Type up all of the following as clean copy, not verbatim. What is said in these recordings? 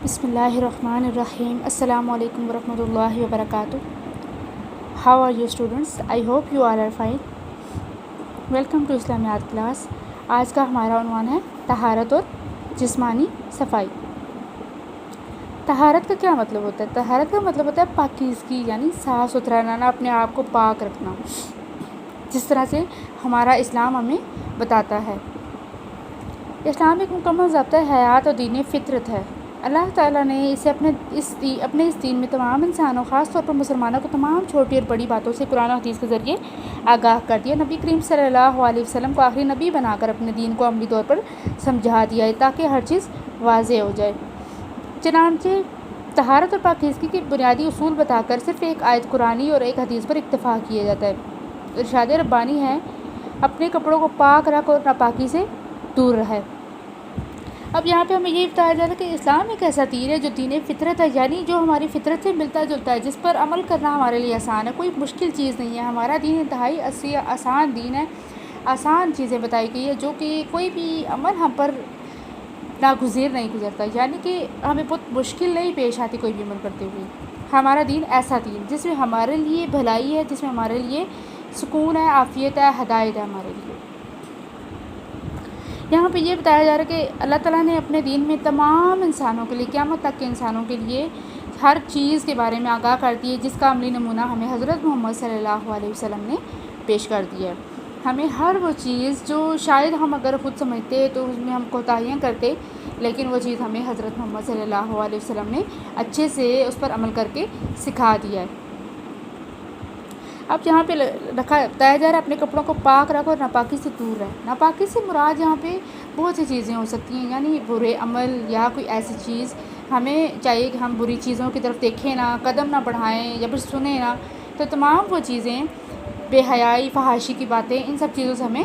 بسم اللہ الرحمن الرحیم. السلام علیکم ورحمۃ اللہ وبرکاتہ. How are you students? I hope you are fine. Welcome to Islamiyat class. آج کا ہمارا عنوان ہے طہارت اور جسمانی صفائی. طہارت کا کیا مطلب ہوتا ہے؟ طہارت کا مطلب ہوتا ہے پاکیزگی، یعنی صاف ستھرا رہنا، اپنے آپ کو پاک رکھنا، جس طرح سے ہمارا اسلام ہمیں بتاتا ہے. اسلام ایک مکمل ضابطۂ حیات اور دین فطرت ہے. اللہ تعالیٰ نے اسے اپنے اس دین میں تمام انسانوں، خاص طور پر مسلمانوں کو تمام چھوٹی اور بڑی باتوں سے قرآن و حدیث کے ذریعے آگاہ کر دیا. نبی کریم صلی اللہ علیہ وسلم کو آخری نبی بنا کر اپنے دین کو عملی طور پر سمجھا دیا ہے تاکہ ہر چیز واضح ہو جائے. چنانچہ طہارت اور پاکیزگی کے بنیادی اصول بتا کر صرف ایک آیت قرآنی اور ایک حدیث پر اکتفا کیا جاتا ہے. ارشاد ربانی ہے، اپنے کپڑوں کو پاک رکھ اور ناپاکی سے دور رہے. اب یہاں پہ ہمیں یہ بتایا جا رہا ہے کہ اسلام ایک ایسا دین ہے جو دین فطرت ہے، یعنی جو ہماری فطرت سے ملتا جلتا ہے، جس پر عمل کرنا ہمارے لیے آسان ہے. کوئی مشکل چیز نہیں ہے. ہمارا دین انتہائی آسان دین ہے. آسان چیزیں بتائی گئی ہے جو کہ کوئی بھی عمل ہم پر ناگزیر نہیں گزرتا، یعنی کہ ہمیں بہت مشکل نہیں پیش آتی کوئی بھی عمل کرتے ہوئے. ہمارا دین ایسا دین جس میں ہمارے لیے بھلائی ہے، جس میں ہمارے لیے سکون ہے، عافیت ہے، ہدایت ہے ہمارے لیے. یہاں پہ یہ بتایا جا رہا ہے کہ اللہ تعالیٰ نے اپنے دین میں تمام انسانوں کے لیے، قیامت تک کے انسانوں کے لیے ہر چیز کے بارے میں آگاہ کر دی ہے، جس کا عملی نمونہ ہمیں حضرت محمد صلی اللہ علیہ وسلم نے پیش کر دیا ہے. ہمیں ہر وہ چیز جو شاید ہم اگر خود سمجھتے تو اس میں ہم کوتاہیاں کرتے، لیکن وہ چیز ہمیں حضرت محمد صلی اللہ علیہ وسلم نے اچھے سے اس پر عمل کر کے سکھا دیا ہے. اب یہاں پہ بتایا جا رہا ہے اپنے کپڑوں کو پاک رکھو اور ناپاکی سے دور رہے. ناپاکی سے مراد یہاں پہ بہت سی چیزیں ہو سکتی ہیں، یعنی برے عمل یا کوئی ایسی چیز. ہمیں چاہیے کہ ہم بری چیزوں کی طرف دیکھیں نہ، قدم نہ بڑھائیں یا پھر سنیں نہ. تو تمام وہ چیزیں، بے حیائی، فحاشی کی باتیں، ان سب چیزوں سے ہمیں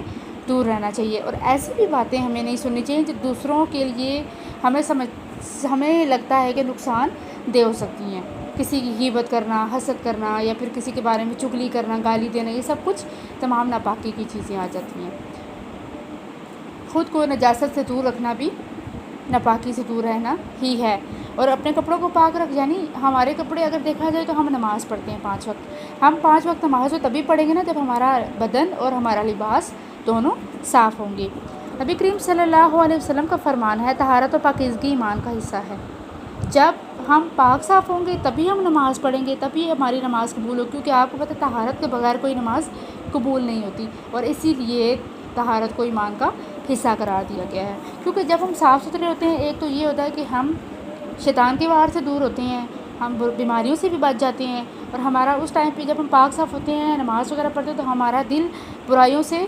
دور رہنا چاہیے. اور ایسی بھی باتیں ہمیں نہیں سننی چاہیے جو دوسروں کے لیے ہمیں لگتا ہے کہ نقصان دہ ہو سکتی ہیں. کسی کی غیبت کرنا، حسد کرنا یا پھر کسی کے بارے میں چغلی کرنا، گالی دینا، یہ سب کچھ تمام ناپاکی کی چیزیں آ جاتی ہیں. خود کو نجاست سے دور رکھنا بھی ناپاکی سے دور رہنا ہی ہے. اور اپنے کپڑوں کو پاک رکھ، یعنی ہمارے کپڑے اگر دیکھا جائے تو ہم نماز پڑھتے ہیں 5 وقت. ہم 5 وقت نماز تبھی پڑھیں گے نا جب ہمارا بدن اور ہمارا لباس دونوں صاف ہوں گے. نبی کریم صلی اللہ علیہ وسلم کا فرمان ہے، طہارت اور پاکیزگی ایمان کا حصہ ہے. جب ہم پاک صاف ہوں گے تبھی ہم نماز پڑھیں گے، تبھی ہماری نماز قبول ہوگی، کیونکہ آپ کو پتہ ہے طہارت کے بغیر کوئی نماز قبول نہیں ہوتی. اور اسی لیے طہارت کو ایمان کا حصہ قرار دیا گیا ہے. کیونکہ جب ہم صاف ستھرے ہوتے ہیں، ایک تو یہ ہوتا ہے کہ ہم شیطان کے وار سے دور ہوتے ہیں، ہم بیماریوں سے بھی بچ جاتے ہیں. اور ہمارا اس ٹائم پہ جب ہم پاک صاف ہوتے ہیں، نماز وغیرہ پڑھتے ہیں، تو ہمارا دل برائیوں سے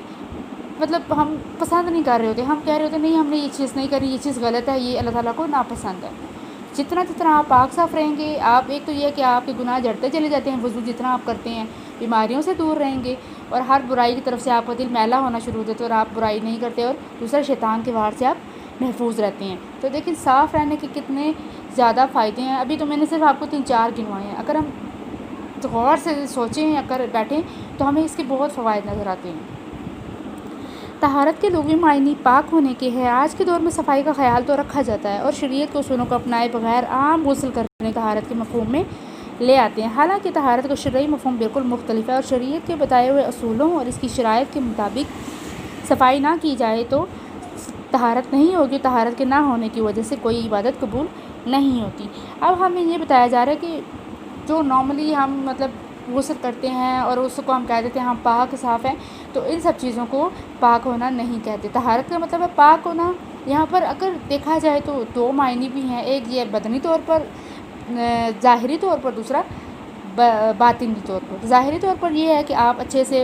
ہم پسند نہیں کر رہے ہوتے. ہم کہہ رہے ہوتے نہیں، ہم نے یہ چیز نہیں کری، یہ چیز غلط ہے، یہ اللہ تعالیٰ کو ناپسند ہے. جتنا آپ پاک صاف رہیں گے، آپ ایک تو یہ ہے کہ آپ کے گناہ جڑتے چلے جاتے ہیں، وضو جتنا آپ کرتے ہیں، بیماریوں سے دور رہیں گے، اور ہر برائی کی طرف سے آپ کا دل میلا ہونا شروع ہو جاتا ہے اور آپ برائی نہیں کرتے، اور دوسرا شیطان کے وار سے آپ محفوظ رہتے ہیں. تو دیکھیں صاف رہنے کے کتنے زیادہ فائدے ہیں. ابھی تو میں نے صرف آپ کو 3-4 گنوائے ہیں. اگر ہم غور سے سوچیں، اگر بیٹھیں تو ہمیں اس کے بہت فوائد نظر آتے ہیں. طہارت کے لغوی معنی پاک ہونے کے ہے. آج کے دور میں صفائی کا خیال تو رکھا جاتا ہے، اور شریعت کے اصولوں کو اپنائے بغیر عام غسل کرنے طہارت کے مفہوم میں لے آتے ہیں. حالانکہ طہارت کا شرعی مفہوم بالکل مختلف ہے، اور شریعت کے بتائے ہوئے اصولوں اور اس کی شرائط کے مطابق صفائی نہ کی جائے تو طہارت نہیں ہوگی. طہارت کے نہ ہونے کی وجہ سے کوئی عبادت قبول نہیں ہوتی. اب ہمیں یہ بتایا جا رہا ہے کہ جو نارملی ہم غسل کرتے ہیں اور اس کو ہم کہہ دیتے ہیں ہم پاک صاف ہیں، تو ان سب چیزوں کو پاک ہونا نہیں کہتے. طہارت کا مطلب ہے پاک ہونا. یہاں پر اگر دیکھا جائے تو 2 معنی بھی ہیں. ایک یہ بدنی طور پر، ظاہری طور پر، دوسرا باطنی طور پر. ظاہری طور پر یہ ہے کہ آپ اچھے سے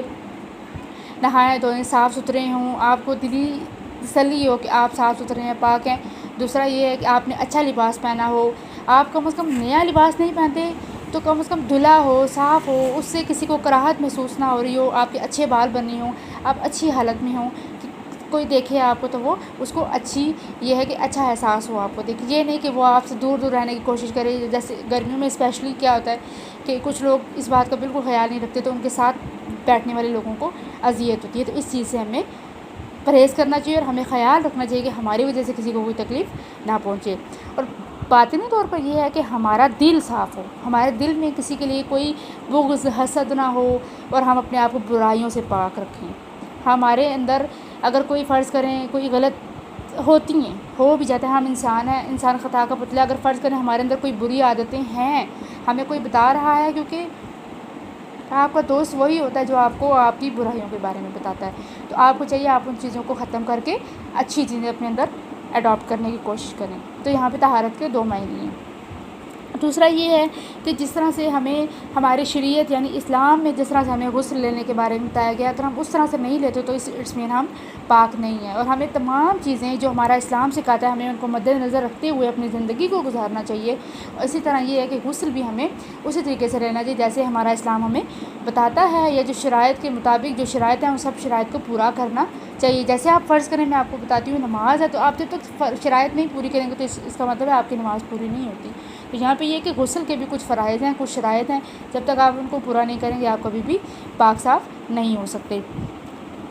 نہائیں دھوئیں، صاف ستھرے ہوں، آپ کو دلی تسلی ہو کہ آپ صاف ستھرے ہیں، پاک ہیں. دوسرا یہ ہے کہ آپ نے اچھا لباس پہنا ہو. آپ کم از کم نیا لباس نہیں پہنتے تو کم از کم دھلا ہو، صاف ہو، اس سے کسی کو کراہت محسوس نہ ہو رہی ہو، آپ کے اچھے بال بنے ہوں، آپ اچھی حالت میں ہوں، کہ کوئی دیکھے آپ کو تو وہ اس کو اچھی، یہ ہے کہ اچھا احساس ہو آپ کو دیکھ. یہ نہیں کہ وہ آپ سے دور دور رہنے کی کوشش کرے. جیسے گرمیوں میں اسپیشلی کیا ہوتا ہے کہ کچھ لوگ اس بات کا بالکل خیال نہیں رکھتے، تو ان کے ساتھ بیٹھنے والے لوگوں کو اذیت ہوتی ہے. تو اس چیز سے ہمیں پرہیز کرنا چاہیے، اور ہمیں خیال رکھنا چاہیے کہ ہماری وجہ سے کسی کو کوئی تکلیف نہ پہنچے. اور باطنی طور پر یہ ہے کہ ہمارا دل صاف ہو، ہمارے دل میں کسی کے لیے کوئی بغض حسد نہ ہو، اور ہم اپنے آپ کو برائیوں سے پاک رکھیں. ہمارے اندر اگر کوئی فرض کریں کوئی غلط ہوتی ہیں، ہو بھی جاتا ہے، ہم انسان ہیں، انسان خطا کا پتلا. اگر فرض کریں ہمارے اندر کوئی بری عادتیں ہیں، ہمیں کوئی بتا رہا ہے، کیونکہ آپ کا دوست وہی ہوتا ہے جو آپ کو آپ کی برائیوں کے بارے میں بتاتا ہے. تو آپ کو چاہیے آپ ان چیزوں کو ختم کر کے اچھی چیزیں اپنے اندر اڈاپٹ کرنے کی کوشش کریں. تو یہاں پہ طہارت کے 2 معنی ہیں. دوسرا یہ ہے کہ جس طرح سے ہمیں ہماری شریعت یعنی اسلام میں جس طرح سے ہمیں غسل لینے کے بارے میں بتایا گیا، اگر ہم اس طرح سے نہیں لیتے تو اس میں ہم پاک نہیں ہیں. اور ہمیں تمام چیزیں جو ہمارا اسلام سکھاتا ہے ہمیں ان کو مد نظر رکھتے ہوئے اپنی زندگی کو گزارنا چاہیے. اور اسی طرح یہ ہے کہ غسل بھی ہمیں اسی طریقے سے لینا چاہیے جیسے ہمارا اسلام ہمیں بتاتا ہے، یا جو شرائط کے مطابق جو شرائط ہیں ان سب شرائط کو پورا کرنا چاہیے. جیسے آپ فرض کریں، میں آپ کو بتاتی ہوں، نماز ہے، تو آپ جب تک شرائط نہیں پوری کریں گے تو اس کا مطلب ہے آپ کی نماز پوری نہیں ہوتی. تو یہاں پہ یہ کہ غسل کے بھی کچھ فرائض ہیں، کچھ شرائط ہیں، جب تک آپ ان کو پورا نہیں کریں گے آپ کبھی بھی پاک صاف نہیں ہو سکتے.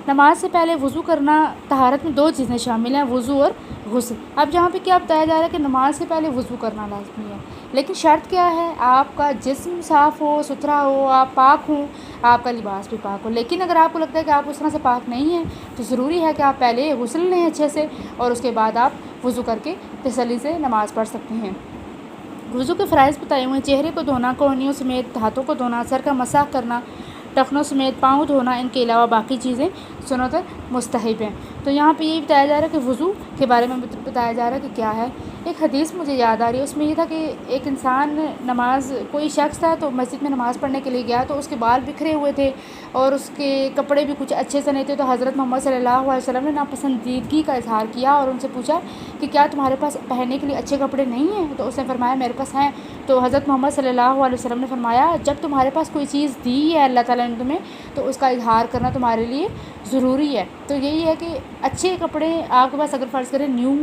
نماز سے پہلے وضو کرنا، طہارت میں 2 چیزیں شامل ہیں، وضو اور غسل. اب جہاں پہ کیا بتایا جا رہا ہے کہ نماز سے پہلے وضو کرنا لازمی ہے، لیکن شرط کیا ہے؟ آپ کا جسم صاف ہو، ستھرا ہو، آپ پاک ہوں، آپ کا لباس بھی پاک ہو. لیکن اگر آپ کو لگتا ہے کہ آپ اس طرح سے پاک نہیں ہیں تو ضروری ہے کہ آپ پہلے غسل لیں اچھے سے، اور اس کے بعد آپ وضو کر کے تسلی سے نماز پڑھ سکتے ہیں. وضو کے فرائض بتائے ہوئے ہیں: چہرے کو دھونا، کوہنیوں سمیت ہاتھوں کو دھونا، سر کا مسح کرنا، ٹخنوں سمیت پاؤں دھونا. ان کے علاوہ باقی چیزیں سنت اور مستحب ہیں. تو یہاں پہ یہ بتایا جا رہا ہے کہ وضو کے بارے میں بتایا جا رہا ہے کہ کیا ہے. ایک حدیث مجھے یاد آ رہی ہے، اس میں یہ تھا کہ ایک انسان کوئی شخص تھا تو مسجد میں نماز پڑھنے کے لیے گیا، تو اس کے بال بکھرے ہوئے تھے اور اس کے کپڑے بھی کچھ اچھے سے نہیں تھے. تو حضرت محمد صلی اللہ علیہ وسلم نے ناپسندیدگی کا اظہار کیا اور ان سے پوچھا کہ کیا تمہارے پاس پہننے کے لیے اچھے کپڑے نہیں ہیں؟ تو اس نے فرمایا میرے پاس ہیں. تو حضرت محمد صلی اللہ علیہ وسلم نے فرمایا جب تمہارے پاس کوئی چیز دی ہے اللہ تعالیٰ نے تمہیں، تو اس کا اظہار کرنا تمہارے لیے ضروری ہے. تو یہی ہے کہ اچھے کپڑے آپ کے پاس اگر فرض کریں نیو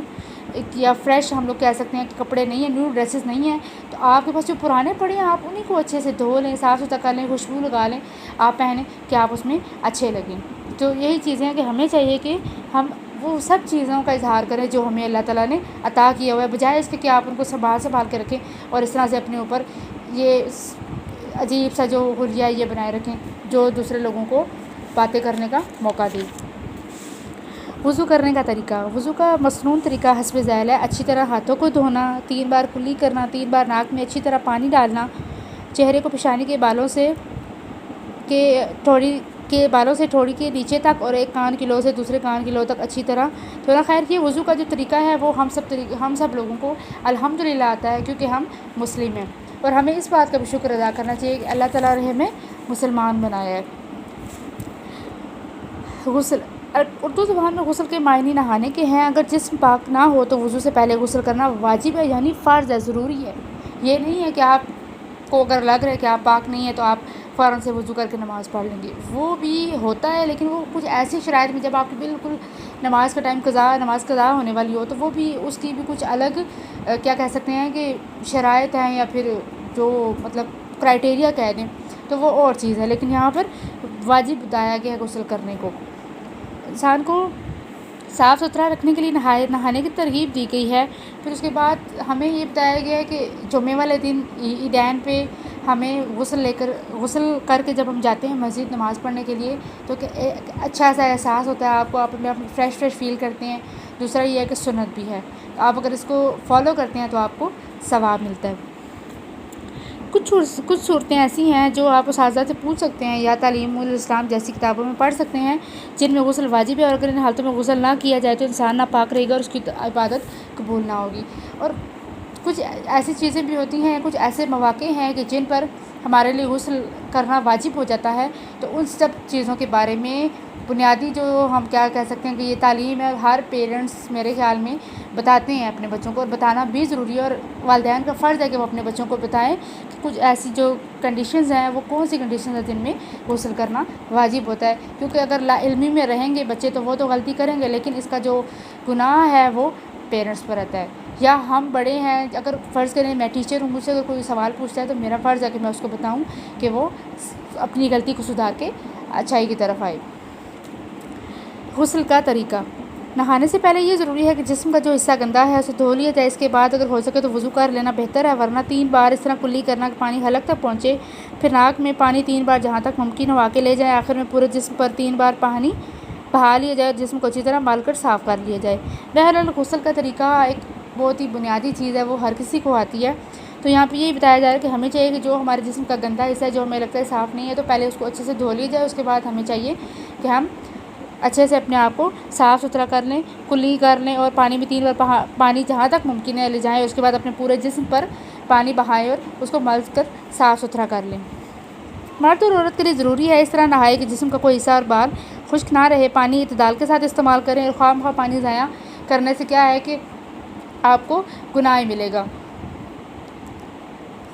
یا فریش ہم لوگ کہہ سکتے ہیں کہ کپڑے نہیں ہیں، نیو ڈریسز نہیں ہیں، تو آپ کے پاس جو پرانے پڑے ہیں آپ انہیں کو اچھے سے دھو لیں، صاف ستھرا کر لیں، خوشبو لگا لیں، آپ پہنیں کہ آپ اس میں اچھے لگیں. تو یہی چیزیں ہیں کہ ہمیں چاہیے کہ ہم وہ سب چیزوں کا اظہار کریں جو ہمیں اللہ تعالیٰ نے عطا کیا ہوا ہے، بجائے اس کے کہ آپ ان کو سنبھال کے رکھیں اور اس طرح سے اپنے اوپر یہ عجیب سا جو حلیہ یہ بنائے رکھیں جو دوسرے لوگوں کو باتیں کرنے کا موقع دے. وضو کرنے کا طریقہ: وضو کا مسنون طریقہ حسب ذیل ہے. اچھی طرح ہاتھوں کو دھونا، 3 بار کلی کرنا، 3 بار ناک میں اچھی طرح پانی ڈالنا، چہرے کو پیشانی کے بالوں سے تھوڑی کے نیچے تک اور ایک کان کی لو سے دوسرے کان کی لو تک اچھی طرح دھونا. خیر یہ وضو کا جو طریقہ ہے وہ ہم سب لوگوں کو الحمدللہ آتا ہے کیونکہ ہم مسلم ہیں، اور ہمیں اس بات کا بھی شکر ادا کرنا چاہیے کہ اللہ تعالیٰ نے ہمیں مسلمان بنایا ہے. غسل اردو زبان میں غسل کے معنی نہانے کے ہیں. اگر جسم پاک نہ ہو تو وضو سے پہلے غسل کرنا واجب ہے، یعنی فرض ہے، ضروری ہے. یہ نہیں ہے کہ آپ کو اگر لگ رہا ہے کہ آپ پاک نہیں ہیں تو آپ فوراً سے وضو کر کے نماز پڑھ لیں گے. وہ بھی ہوتا ہے لیکن وہ کچھ ایسی شرائط میں جب آپ کی بالکل نماز کا ٹائم نماز قضا ہونے والی ہو تو وہ بھی اس کی بھی کچھ الگ کیا کہہ سکتے ہیں کہ شرائط ہیں یا پھر جو مطلب کرائٹیریا کہہ دیں تو وہ اور چیز ہے. لیکن یہاں پر واجب بتایا گیا ہے غسل کرنے کو. انسان کو صاف ستھرا رکھنے کے لیے نہانے کی ترغیب دی گئی ہے. پھر اس کے بعد ہمیں یہ بتایا گیا ہے کہ جمعے والے دن عیدین پہ ہمیں غسل کر کے جب ہم جاتے ہیں مسجد نماز پڑھنے کے لیے تو کہ اچھا سا احساس ہوتا ہے، آپ اپنے آپ فریش فیل کرتے ہیں. دوسرا یہ ہے کہ سنت بھی ہے، آپ اگر اس کو فالو کرتے ہیں تو آپ کو ثواب ملتا ہے. کچھ صورتیں ایسی ہیں جو آپ اساتذہ سے پوچھ سکتے ہیں یا تعلیم الاسلام جیسی کتابوں میں پڑھ سکتے ہیں جن میں غسل واجب ہے، اور اگر ان حالتوں میں غسل نہ کیا جائے تو انسان ناپاک رہے گا اور اس کی عبادت قبول نہ ہوگی. اور کچھ ایسی چیزیں بھی ہوتی ہیں، کچھ ایسے مواقع ہیں کہ جن پر ہمارے لیے غسل کرنا واجب ہو جاتا ہے. تو ان سب چیزوں کے بارے میں بنیادی جو ہم کیا کہہ سکتے ہیں کہ یہ تعلیم ہے، ہر پیرنٹس میرے خیال میں بتاتے ہیں اپنے بچوں کو، اور بتانا بھی ضروری ہے، اور والدین کا فرض ہے کہ وہ اپنے بچوں کو بتائیں کہ کچھ ایسی جو کنڈیشنز ہیں وہ کون سی کنڈیشنز ہیں جن میں غسل کرنا واجب ہوتا ہے. کیونکہ اگر لا علمی میں رہیں گے بچے تو وہ تو غلطی کریں گے، لیکن اس کا جو گناہ ہے وہ پیرنٹس پر رہتا ہے. یا ہم بڑے ہیں، اگر فرض کریں میں ٹیچر ہوں، مجھ سے اگر کوئی سوال پوچھتا ہے تو میرا فرض ہے کہ میں اس کو بتاؤں کہ وہ اپنی غلطی کو سدھار کے اچھائی کی طرف آئے. غسل کا طریقہ: نہانے سے پہلے یہ ضروری ہے کہ جسم کا جو حصہ گندا ہے اسے دھو لیا جائے۔ اس کے بعد اگر ہو سکے تو وضو کر لینا بہتر ہے، ورنہ 3 بار اس طرح کلی کرنا کہ پانی حلق تک پہنچے۔ پھر ناک میں پانی 3 بار جہاں تک ممکن ہو کے لے جائیں۔ آخر میں پورے جسم پر 3 بار پانی بہا لیا جائے اور جسم کو اچھی طرح مل کر صاف کر لیا جائے۔ بہرحال غسل کا طریقہ ایک بہت ہی بنیادی چیز ہے، وہ ہر کسی کو آتی ہے۔ تو یہاں پہ یہی بتایا جا رہا ہے کہ ہمیں چاہیے کہ جو ہمارے جسم کا گندا حصہ ہے، جو ہمیں لگتا ہے صاف نہیں ہے، تو پہلے اس کو اچھے سے دھو لیا جائے۔ اس کے بعد ہمیں چاہیے کہ ہم اچھے سے اپنے آپ کو صاف ستھرا کر لیں، کلی کر لیں اور پانی میں 3 بار پانی جہاں تک ممکن ہے لے جائیں۔ اس کے بعد اپنے پورے جسم پر پانی بہائیں اور اس کو مل کر صاف ستھرا کر لیں۔ مرد اور عورت کے لیے ضروری ہے اس طرح نہائے کہ جسم کا کوئی حصہ اور بال خشک نہ رہے۔ پانی اعتدال کے ساتھ استعمال کریں اور خواہ مخواہ پانی ضائع کرنے سے کیا ہے کہ آپ کو گناہ ملے گا۔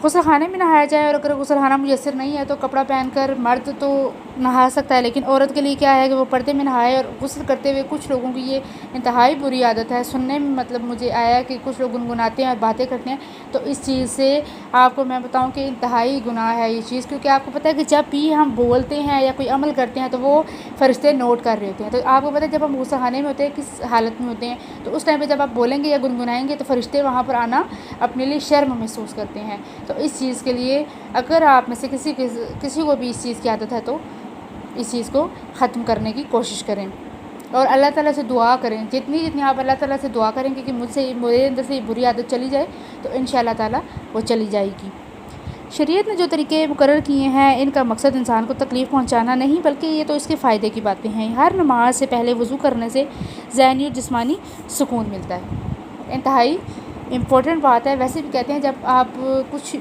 غسل خانے میں نہایا جائے، اور اگر غسل خانہ میسر نہیں ہے تو کپڑا پہن کر مرد تو نہا سکتا ہے، لیکن عورت کے لیے کیا ہے کہ وہ پردے میں نہائے۔ اور غسل کرتے ہوئے کچھ لوگوں کی یہ انتہائی بری عادت ہے، سننے میں مطلب مجھے آیا کہ کچھ لوگ گنگناتے ہیں اور باتیں کرتے ہیں، تو اس چیز سے آپ کو میں بتاؤں کہ انتہائی گناہ ہے یہ چیز، کیونکہ آپ کو پتہ ہے کہ جب بھی ہم بولتے ہیں یا کوئی عمل کرتے ہیں تو وہ فرشتے نوٹ کر رہے ہوتے ہیں۔ تو آپ کو پتہ ہے جب ہم غسل خانے میں ہوتے ہیں کس حالت میں ہوتے ہیں، تو اس ٹائم پہ جب آپ بولیں گے یا گنگنائیں گے تو فرشتے وہاں پر آنا اپنے لیے شرم محسوس کرتے ہیں۔ تو اس چیز کے لیے اگر آپ میں سے کسی کو بھی اس چیز کی عادت ہے تو اس چیز کو ختم کرنے کی کوشش کریں اور اللہ تعالیٰ سے دعا کریں۔ جتنی آپ اللہ تعالیٰ سے دعا کریں گے کہ میرے اندر سے یہ بری عادت چلی جائے، تو انشاءاللہ تعالیٰ وہ چلی جائے گی۔ شریعت نے جو طریقے مقرر کیے ہیں ان کا مقصد انسان کو تکلیف پہنچانا نہیں، بلکہ یہ تو اس کے فائدے کی باتیں ہیں۔ ہر نماز سے پہلے وضو کرنے سے ذہنی اور جسمانی سکون ملتا ہے، انتہائی امپورٹنٹ بات ہے۔ ویسے بھی کہتے ہیں جب آپ کچھ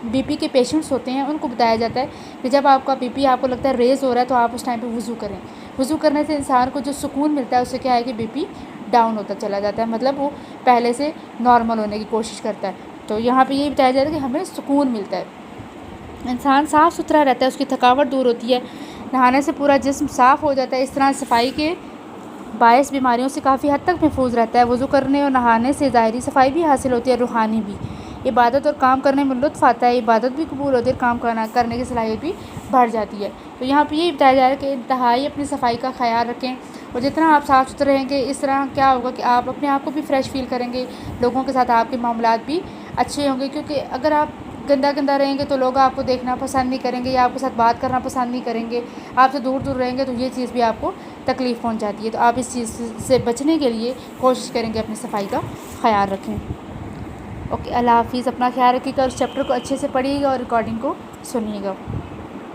بی پی کے پیشنٹس ہوتے ہیں ان کو بتایا جاتا ہے کہ جب آپ کا بی پی آپ کو لگتا ہے ریز ہو رہا ہے تو آپ اس ٹائم پہ وضو کریں۔ وضو کرنے سے انسان کو جو سکون ملتا ہے اس سے کیا ہے کہ بی پی ڈاؤن ہوتا چلا جاتا ہے، مطلب وہ پہلے سے نارمل ہونے کی کوشش کرتا ہے۔ تو یہاں پہ یہ بتایا جاتا ہے کہ ہمیں سکون ملتا ہے، انسان صاف ستھرا رہتا ہے، اس کی تھکاوٹ دور ہوتی ہے، نہانے سے پورا جسم صاف ہو جاتا ہے۔ اس طرح صفائی کے باعث بیماریوں سے کافی حد تک محفوظ رہتا ہے۔ وضو کرنے اور نہانے سے ظاہری صفائی بھی حاصل ہوتی ہے، روحانی بھی۔ عبادت اور کام کرنے میں لطف آتا ہے، عبادت بھی قبول ہوتی ہے، کام کرنے کی صلاحیت بھی بڑھ جاتی ہے۔ تو یہاں پہ یہ بتایا جا رہا ہے کہ انتہائی اپنی صفائی کا خیال رکھیں، اور جتنا آپ صاف ستھرے رہیں گے اس طرح کیا ہوگا کہ آپ اپنے آپ کو بھی فریش فیل کریں گے، لوگوں کے ساتھ آپ کے معاملات بھی اچھے ہوں گے، کیونکہ اگر آپ گندا رہیں گے تو لوگ آپ کو دیکھنا پسند نہیں کریں گے یا آپ کے ساتھ بات کرنا پسند نہیں کریں گے، آپ سے دور رہیں گے، تو یہ چیز بھی آپ کو تکلیف پہنچاتی ہے۔ تو آپ اس چیز سے بچنے کے لیے کوشش کریں گے اپنی صفائی کا خیال رکھیں۔ اوکے، اللہ حافظ، اپنا خیال رکھیے گا، اور اس چیپٹر کو اچھے سے پڑھیے گا اور ریکارڈنگ کو سنیے گا۔